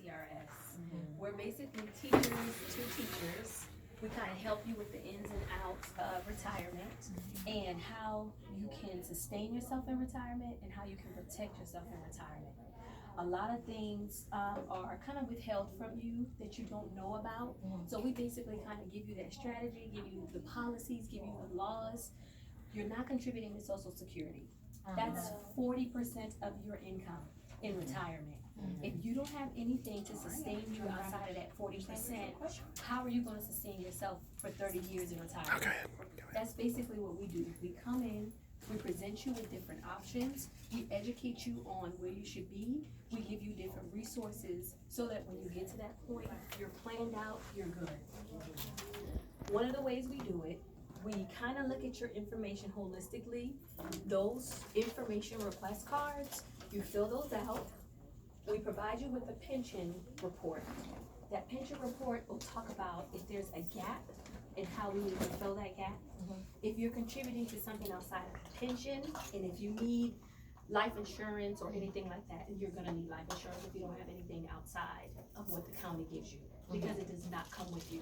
TRS. We're basically teachers to teachers. We kind of help you with the ins and outs of retirement and how you can sustain yourself in retirement and how you can protect yourself in retirement. A lot of things are kind of withheld from you that you don't know about. So we basically kind of give you that strategy, give you the policies, give you the laws. You're not contributing to Social Security. That's 40% of your income in retirement. If you don't have anything to sustain you outside of that 40%, how are you going to sustain yourself for 30 years in retirement? Okay. That's basically what we do. We come in, we present you with different options, we educate you on where you should be, we give you different resources so that when you get to that point, you're planned out, you're good. One of the ways we do it, we kind of look at your information holistically. Those information request cards, you fill those out. We provide you with a pension report. That pension report will talk about if there's a gap and how we need to fill that gap. If you're contributing to something outside of pension, and if you need life insurance or anything like that, and you're gonna need life insurance if you don't have anything outside of what the county gives you, because it does not come with you.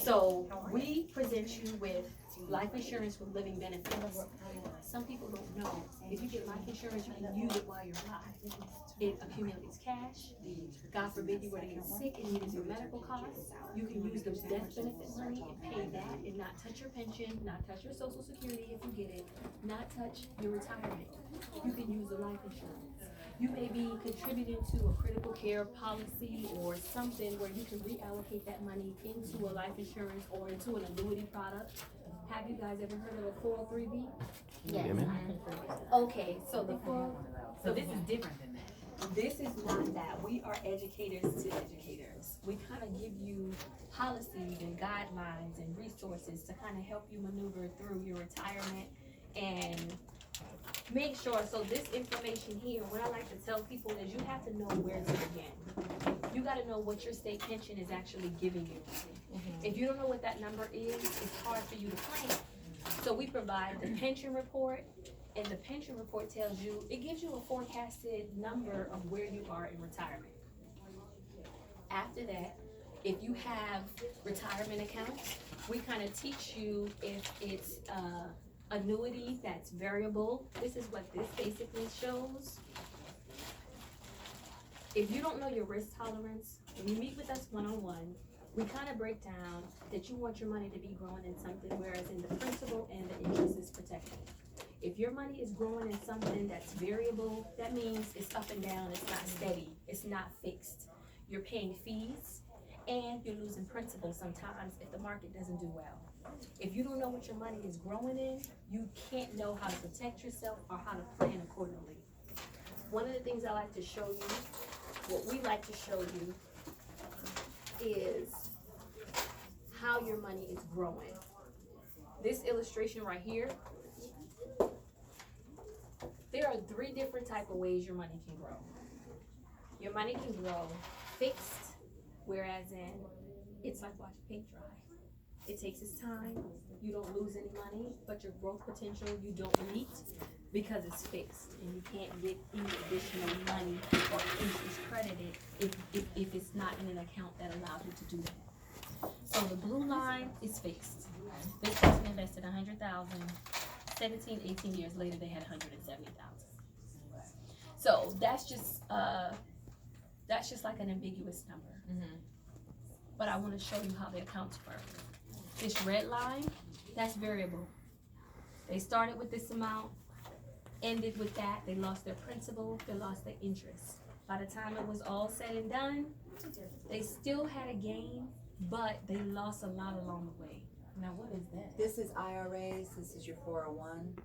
So we present you with life insurance with living benefits. Some people don't know, if you get life insurance, you can use it while you're alive. It accumulates cash. God forbid you were to get sick and needed your medical costs. You can use the death benefit money and pay that and not touch your pension, not touch your Social Security if you get it, not touch your retirement. You can use the life insurance. You may be contributing to a critical care policy or something where you can reallocate that money into a life insurance or into an annuity product. Have you guys ever heard of a 403B? Yes. Yeah, Okay, so the So this is different than that. this is not that. We are educators to educators. We kind of give you policies and guidelines and resources to kind of help you maneuver through your retirement and make sure. So this information here, what I like to tell people is you have to know where to begin. You got to know what your state pension is actually giving you. If you don't know what that number is, it's hard for you to plan. So we provide the pension report, and the pension report tells you, it gives you a forecasted number of where you are in retirement. After that, if you have retirement accounts, we kind of teach you if it's annuity that's variable. This is what this basically shows. If you don't know your risk tolerance, when you meet with us one-on-one, we kind of break down that you want your money to be growing in something, whereas in the principal and the interest is protected. If your money is growing in something that's variable, that means it's up and down, it's not steady, it's not fixed. You're paying fees and you're losing principal sometimes if the market doesn't do well. If you don't know what your money is growing in, you can't know how to protect yourself or how to plan accordingly. One of the things I like to show you, what we like to show you, is how your money is growing. This illustration right here, there are 3 different type of ways your money can grow. Your money can grow fixed, whereas in it's like watching paint dry. It takes its time, you don't lose any money, but your growth potential you don't meet because it's fixed and you can't get any additional money or interest credited if it's not in an account that allows you to do that. So the blue line is fixed. This person invested $100,000, 17, 18 years later they had $170,000. So that's just like an ambiguous number. But I want to show you how the accounts work. This red line, that's variable. They started with this amount, ended with that, they lost their principal, they lost their interest. By the time it was all said and done, they still had a gain, but they lost a lot along the way. Now what is that? This is IRAs, this is your 401.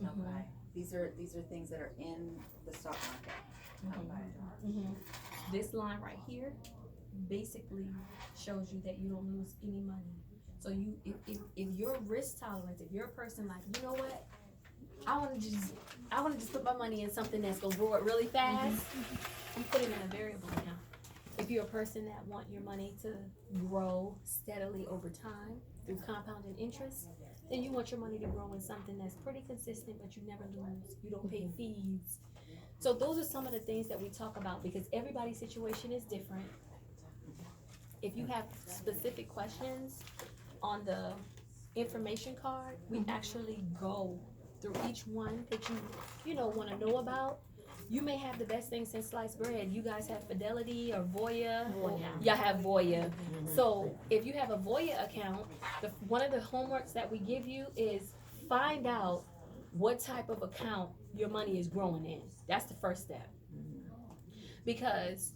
Okay. These are things that are in the stock market. This line right here basically shows you that you don't lose any money. So you, if your risk tolerance, if you're a person like, you know what, I want to just put my money in something that's gonna grow it really fast, you put it in a variable account. If you're a person that want your money to grow steadily over time through compounded interest, then you want your money to grow in something that's pretty consistent, but you never lose. You don't pay fees. So those are some of the things that we talk about because everybody's situation is different. If you have specific questions on the information card, we actually go through each one that you want to know about. You may have the best thing since sliced bread. You guys have Fidelity or Voya. Y'all have Voya. So if you have a Voya account, one of the homeworks that we give you is find out what type of account your money is growing in. That's the first step. Because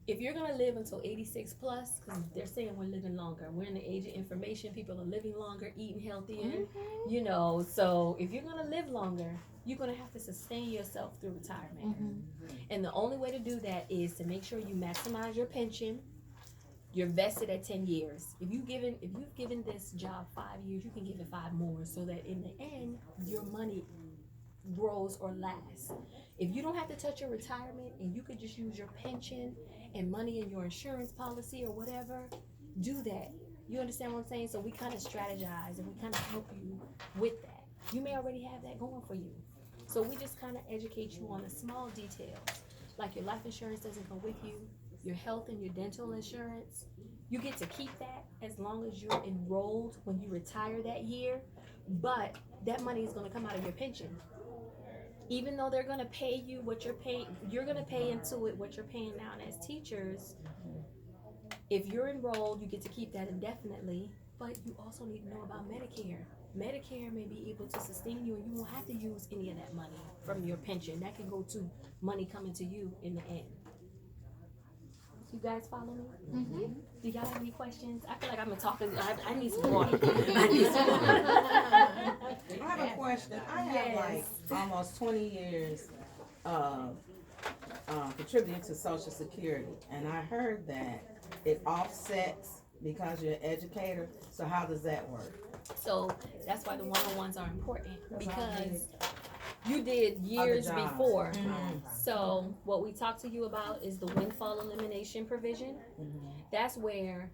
if you're gonna live until 86 plus, because they're saying we're living longer, we're in the age of information, people are living longer, eating healthier, so if you're gonna live longer, you're gonna have to sustain yourself through retirement. And the only way to do that is to make sure you maximize your pension. You're vested at 10 years. If you've given this job 5 years, you can give it 5 more so that in the end, your money grows or lasts. If you don't have to touch your retirement and you could just use your pension and money in your insurance policy or whatever, do that. You understand what I'm saying? So we kind of strategize and we kind of help you with that. You may already have that going for you. So we just kind of educate you on the small details. Like your life insurance doesn't go with you, your health and your dental insurance. You get to keep that as long as you're enrolled when you retire that year, but that money is going to come out of your pension. Even though they're going to pay you what you're paying, you're going to pay into it what you're paying now. And as teachers, if you're enrolled, you get to keep that indefinitely, but you also need to know about Medicare. Medicare may be able to sustain you and you won't have to use any of that money from your pension. That can go to money coming to you in the end. You guys follow me? Mm-hmm. Do y'all have any questions? I feel like I'm a talker. I need some water. I have a question. I have like almost 20 years contributing to Social Security, and I heard that it offsets because you're an educator. So how does that work? So that's why the one-on-ones are important because you did years before. So what we talked to you about is the windfall elimination provision. That's where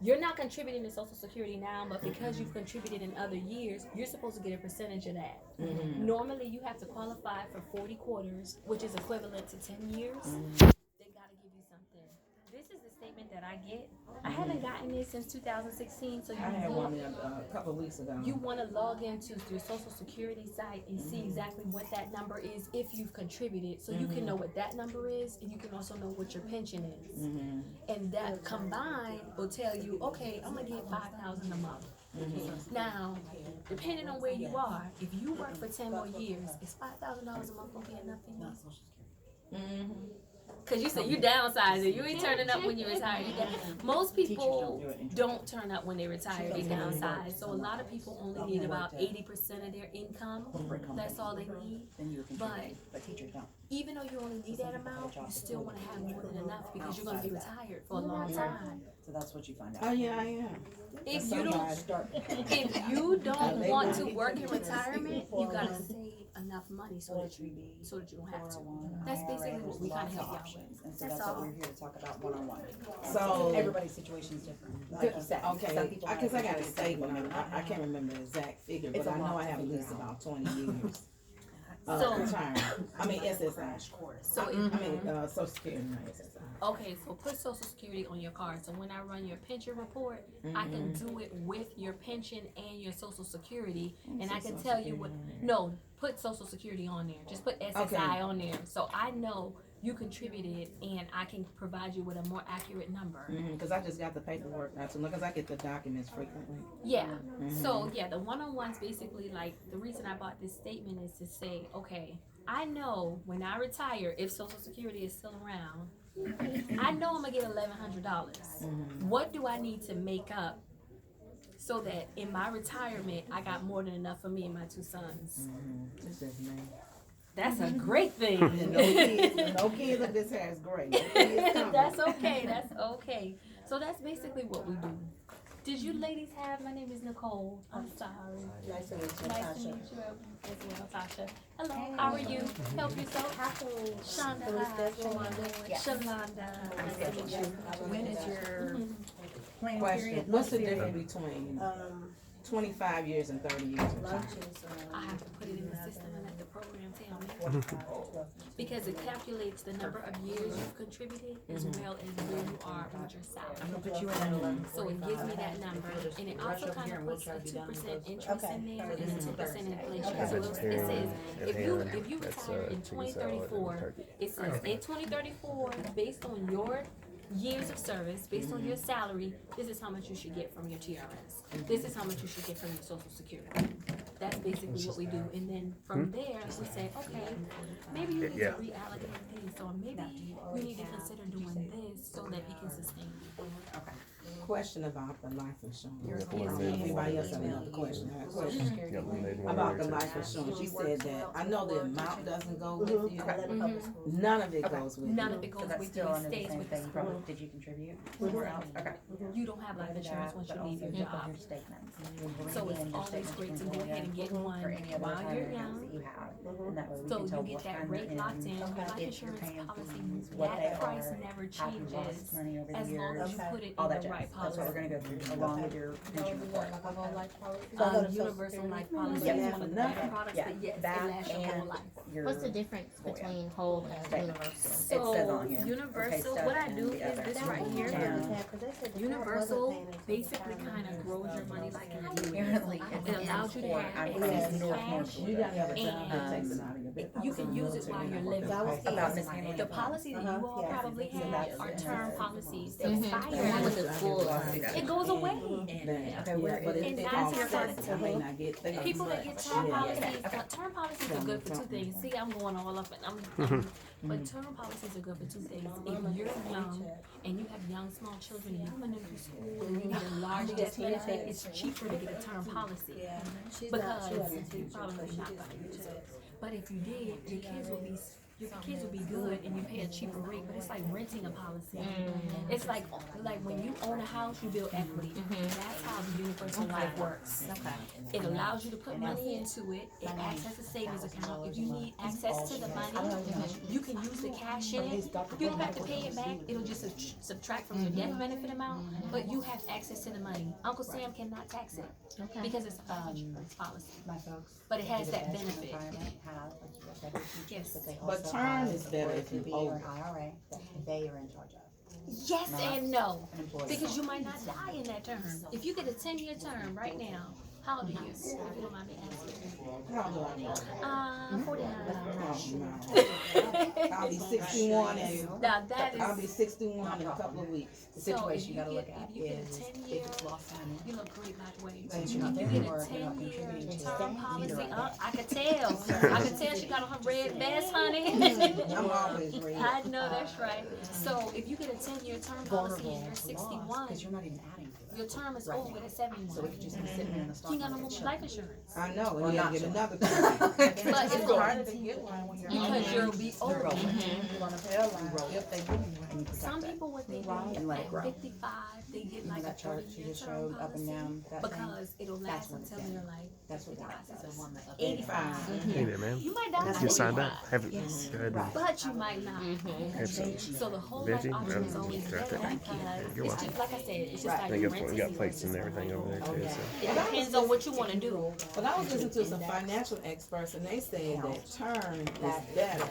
you're not contributing to Social Security now, but because you've contributed in other years, you're supposed to get a percentage of that. Normally you have to qualify for 40 quarters, which is equivalent to 10 years. They gotta give you something. This is the statement that I get. I haven't gotten this since 2016, so I had one a couple of weeks ago. you want to log into your Social Security site and see exactly what that number is if you've contributed, so you can know what that number is, and you can also know what your pension is. And that combined will tell you, okay, I'm gonna get $5,000 a month. Now, depending on where you are, if you work for 10 more years, is $5,000 a month gonna be enough for you? Cause you said you downsizing, you ain't turning up when you retire. Most people don't turn up when they retire, they downsize. So a lot of people only need about 80% of their income. That's all they need. But even though you only need that amount, you still want to have more than enough because you're gonna be retired for a long time. So that's what you find out. Oh yeah, I am. If you don't want to work in retirement, you gotta save enough money so that you don't have to. That's basically what we kind of help y'all with. And so that's what we're here to talk about one-on-one. So Everybody's situation is different, like you said. okay, Some people because I got a have statement. I can't remember the exact figure, but I know I have at least about 20 years. So- Retirement. I mean SSI. So I mean Social Security, not SSI. okay, so put Social Security on your card. So when I run your pension report, I can do it with your pension and your Social Security, and I can tell you what. No, put Social Security on there. Just put SSI on there, so I know you contributed, and I can provide you with a more accurate number. Because I just got the paperwork not too long, because I get the documents frequently. Yeah. So yeah, the one-on-ones basically, like, the reason I bought this statement is to say, okay, I know when I retire, if Social Security is still around, I know I'm gonna get $1,100. What do I need to make up so that in my retirement I got more than enough for me and my 2 sons? It's just me. That's a great thing. And no kids of this hair is great. No kids coming. That's okay. That's okay. So that's basically what we do. Did you ladies have? My name is Nicole. I'm sorry. Nice to meet you, Nice to meet you as well, Tasha. Hello. How are you? Help yourself. Shonda. Hi. Shalonda. Nice to meet you. When is your plan Question, period? what's the difference between 25 years and 30 years retired. I have to put it in the system and let the program tell me. Because it calculates the number of years you've contributed as well as where you are with your salary. Put you in So it gives me that number, and it also kind of puts a 2% interest in there and a 10% inflation. So it says, if you retire in 2034, it says in 2034, based on your years of service, based on your salary, this is how much you should get from your TRS. This is how much you should get from your Social Security. That's basically what we do, and then from there, we say, okay, maybe you need to reallocate things, or maybe we need to consider doing this so that it can sustain you. Question about the life insurance. Anybody else have another question? I have a question about the life insurance. You said that, I know the amount doesn't go with you. None of it goes with you. None of it So goes that's with you, still it under the stays same with the thing, school. from, did you contribute somewhere else? Okay. You don't have life insurance once you leave your job. Your statements. So it's always great to go ahead and get one For any other while you're retirement young. accounts that you have, and that way we So can tell you get what that kind rate of locked in, your life if you're insurance paying policy, fees, what they that price are, never have you lost changes money over as the long years, as you put it all in that the jazz. right That's what we're policy. gonna go through along with your pension report. Universal life policy Yep. is one of the better products, Yeah, but yes, it that lasts your whole and life. your. What's the difference between whole and Statement. universal? It says So on here. Okay, Universal, stuff what I and do the is other. this right here. Down. Universal basically kind of grows your money like an annuity. Apparently, It allows you to have I'm excess from North cash. You gotta have a job that And takes it out of your business. you can use it while you're living. about mishandling The of funds. policy that you all probably have are term policies that The one expire. with the full term. It goes away. Okay, where but And it that's your offsets. I may not get that People that get much. term Yeah. policies, term policies are good for two things. See, I'm going all up and I'm but term policies are good for two things. If you're young and you have young small children and you're coming into school and you need a large death benefit, it's cheaper to get a term policy. Because you're probably not gonna use it. But if you did, your kids will be good and you pay a cheaper rate, but it's like renting a policy. It's like when you own a house, you build equity. That's how the universal life works. It allows you to put money into it. It acts as a savings account. If you need access to the money, you can use the cash in it. You don't have to pay it back. It'll just subtract from your death benefit amount, but you have access to the money. Uncle Sam cannot tax it because it's a insurance policy. My folks. But it has that Extra benefit. retirement have a separate teacher, Yes. but they But also term have is better if you an own. IRA that they are in charge of. Yes and no. An employee. Because you might not die in that term. If you get a 10-year term right now, how old are you? If you don't mind me asking. How do I know? 49. I'll be 61 and Now that I'll be is, 61 in a couple of weeks. The so if situation you you gotta look get, at if you get is a if 10-year, it's lost money. you look great by the way. Then If you're not you there get a anymore, you're not 10-year contributing to term it policy, either. I could tell. I could tell she got on her red vest, honey. I'm always ready. I know that's right. So if you get a 10-year term policy and you're 61, Because you're not even adding to it. your term is over at 71. So it could just be sitting there in the stock You ain't got no more market. life insurance. I know, Or and you not get to. another. But it's harder to get one when you're because you'll be You're older. rolling. You wanna pay a line if they give you one and you protect Some it. people, what they And do let it at grow. 55, they get You know like a that chart she 30-year just term showed up and policy down that thing? because it'll That's last what it's until at. you're like That's what 55. that is. 85. Hey there, man. You might die at You signed up? 85, Have it? Good. but you might not. Have some. So the whole life Veggie? option is always Got better that. because You're it's just like I said, it's just like They got, we renting. got plates and everything over there too. So. It depends on what you want to do. But I was listening to some financial experts and they say that term is better.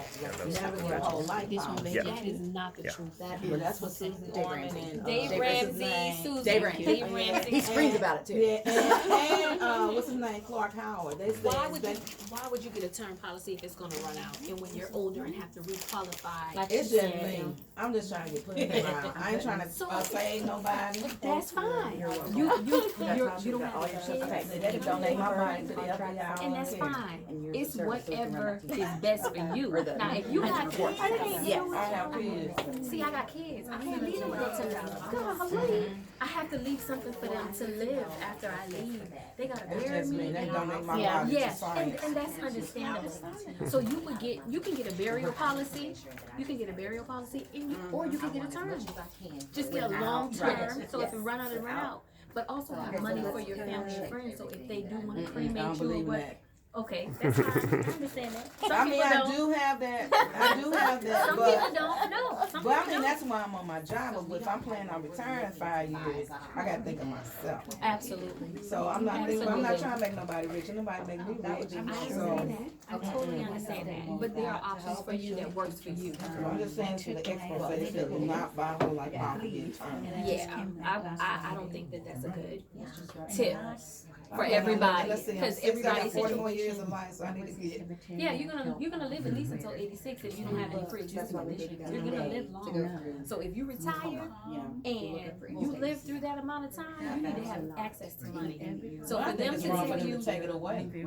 Never your whole life. Yeah. That is not the Yeah. truth. But that's what Susie Orman and Dave what's his Ramsey, name? Susan, Dave Ramsey. Dave Ramsey. He screams about it too. Yeah, and what's his name? Clark Howard. They Why said would you, that why would you get a term policy if it's gonna run out and when you're older and have to requalify? Like it's you just said, me. I'm just trying to get put in the ground. I ain't trying to save nobody. That's fine. You're welcome. You That's don't got have all kids. your stuff. Okay, They can donate my money to the FBI. And that's Okay. fine. And yours is It's service, so we can run whatever that to you. is best for you. Or the- Now, if you got report. kids, I can't Yes. deal with I have kids. See, I got kids. I can't leave them with that $10. Golly. I have to leave something for them to live after I leave. They gotta It's bury just me. me. They and donate my Yeah. body to Yeah, and science. that's understandable. So you can get a burial policy, you can get a burial policy, and or you can get a term. Just get a long term, so if it run out, it run out. But also have money for your family and friends, so if they do wanna I cremate don't you or believe in what, that. Okay, that's fine, I understand that. Some I mean, people I don't. do have that, Some but, people don't, no, some but I people mean, don't. that's why I'm on my job, but if I'm planning on retiring in 5 years, I gotta think of myself. Absolutely. So I'm not trying to make nobody rich, and nobody make me rich, so. I totally understand that, but there are options for you that works for you. I'm just saying to the expo face that will not buy whole like property. Yeah, I don't think that that's a good tip for everybody, Let's see, because I got everybody's 40 more years of life, so I need to get. yeah, you're gonna live at least until 86 if you don't have any pre-existing conditions. You're gonna live long. So if you retire and you live through that amount of time, you need to have access to money. So I for think them it's to wrong for tell them you, to take it away. I'm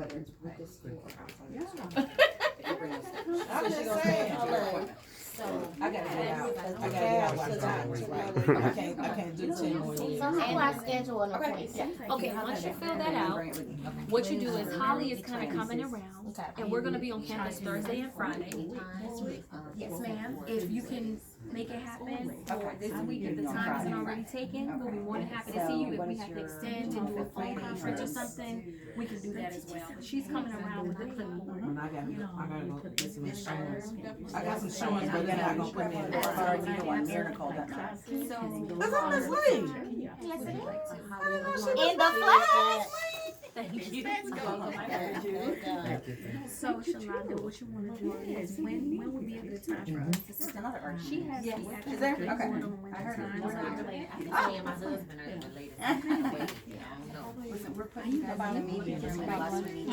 I'm just saying. I gotta get out. I gotta get out while the time is right. I can't do 10 more years. so how do I schedule an appointment? Okay, once you fill that out, what you do is Holly is kind of coming around, and we're gonna be on campus Thursday and Friday. Yes, ma'am. If you can make it happen for this week, if the time isn't already taken, we'll be more than happy to see you. If we have to extend and do a phone conference or something, we can do that as well. But she's coming around with the clipboard. When I gotta go get some insurance. I got some insurance, but they're not gonna put me in the Or you know what, Miracle, that That's on the sleeve. In the flesh. Thank you. So Shalonda, what you wanna do is, when would be a good time for us to sit? She has. Is there? Okay. I heard Me and my husband are related. Listen, we're putting you guys on a meeting, just last week.